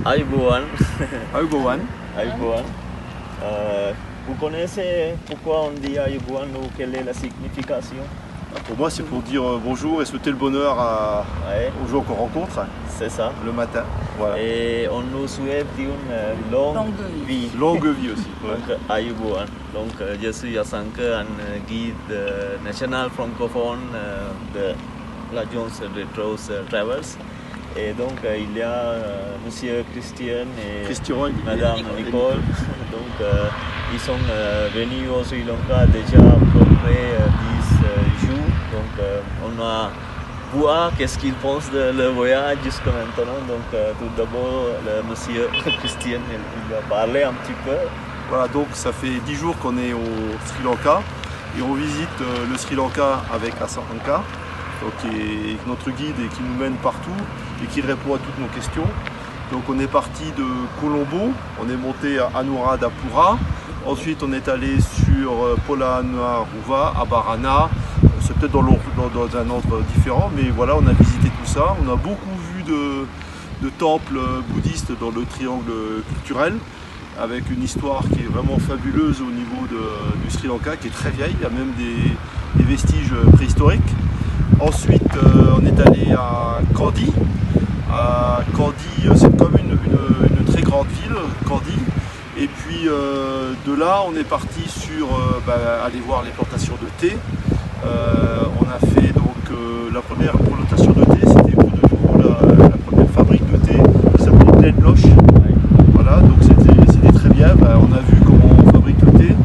Ayubowan. Ayubowan. Ayubowan. Vous connaissez pourquoi on dit Ayubowan ou quelle est la signification? Pour moi, c'est pour dire bonjour et souhaiter le bonheur aux gens qu'on rencontre. C'est ça. Le matin. Voilà. Et on nous souhaite une longue vie. Longue vie aussi. Donc, Ayubowan. Donc, je suis Asanka, un guide national francophone de l'agence Retros Travels. Et donc, il y a Monsieur Christian et Madame Nicole. Donc, ils sont venus au Sri Lanka déjà à peu près 10 jours. Donc, on a voir qu'est-ce qu'ils pensent de leur voyage jusqu'à maintenant. Donc, tout d'abord, le Monsieur Christian, il va parler un petit peu. Voilà, donc ça fait 10 jours qu'on est au Sri Lanka et on visite le Sri Lanka avec Asanka, qui est notre guide et qui nous mène partout et qui répond à toutes nos questions. Donc on est parti de Colombo, on est monté à Anuradhapura, ensuite on est allé sur Polonnaruwa, à Barana, c'est peut-être dans un ordre différent, mais voilà, on a visité tout ça. On a beaucoup vu de temples bouddhistes dans le triangle culturel, avec une histoire qui est vraiment fabuleuse au niveau du Sri Lanka, qui est très vieille, il y a même des vestiges préhistoriques. Ensuite, on est allé à Kandy. Kandy, c'est comme une très grande ville, Kandy. Et puis de là, on est parti sur aller voir les plantations de thé. On a fait donc la première plantation de thé, c'était pour de nouveau la première fabrique de thé qui s'appelait Glenloch. Voilà, donc c'était très bien. On a vu comment on fabrique le thé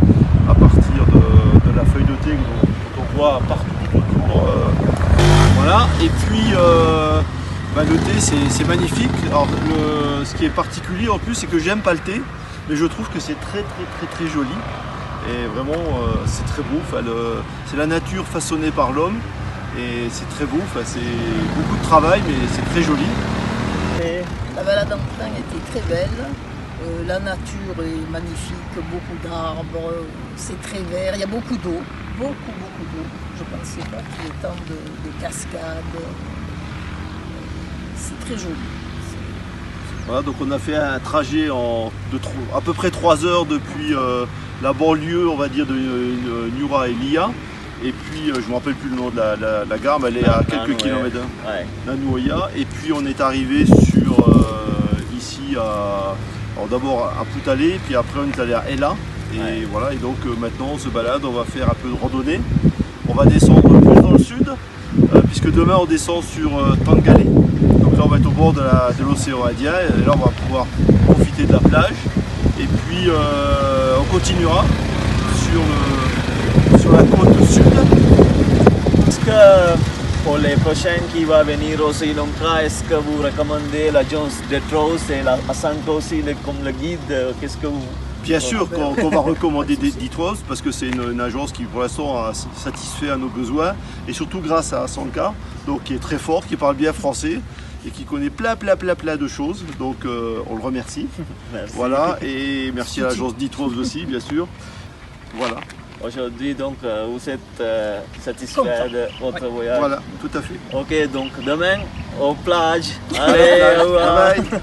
à partir de la feuille de thé qu'on voit partout autour. Voilà, et puis le thé c'est magnifique. Alors, ce qui est particulier en plus, c'est que j'aime pas le thé, mais je trouve que c'est très joli. Et vraiment, c'est très beau. C'est la nature façonnée par l'homme. Et c'est très beau. C'est beaucoup de travail, mais c'est très joli. La balade en train était très belle. La nature est magnifique. Beaucoup d'arbres. C'est très vert. Il y a beaucoup d'eau. Beaucoup d'eau. Je ne pensais pas qu'il y ait tant de cascades. C'est très joli. Voilà, donc on a fait un trajet à peu près 3 heures depuis la banlieue, on va dire, de Nura et Lia. Et puis, je ne me rappelle plus le nom de la gare, mais elle est à quelques kilomètres d'Anuoya. Et puis on est arrivé ici d'abord à Putale, puis après on est allé à Ella. Et voilà, et donc maintenant on se balade, on va faire un peu de randonnée. On va descendre plus dans le sud, puisque demain on descend sur Tangalé. Donc là on va être au bord de l'océan Indien, et là on va pouvoir profiter de la plage. Et puis on continuera sur la côte sud. Est-ce que pour les prochains qui vont venir au Sri Lanka, est-ce que vous recommandez l'agence Retros et la Asanka aussi comme le guide? Qu'est-ce que vous... Bien sûr qu'on va recommander Retros parce que c'est une agence qui pour l'instant a satisfait à nos besoins et surtout grâce à Asanka, donc qui est très fort, qui parle bien français et qui connaît plein de choses, donc on le remercie. Merci. Voilà, et merci à l'agence Retros aussi bien sûr. Voilà. Aujourd'hui donc vous êtes satisfait de votre voyage? Voilà, tout à fait. Ok, donc demain aux plages. Allez, au revoir. Bye bye.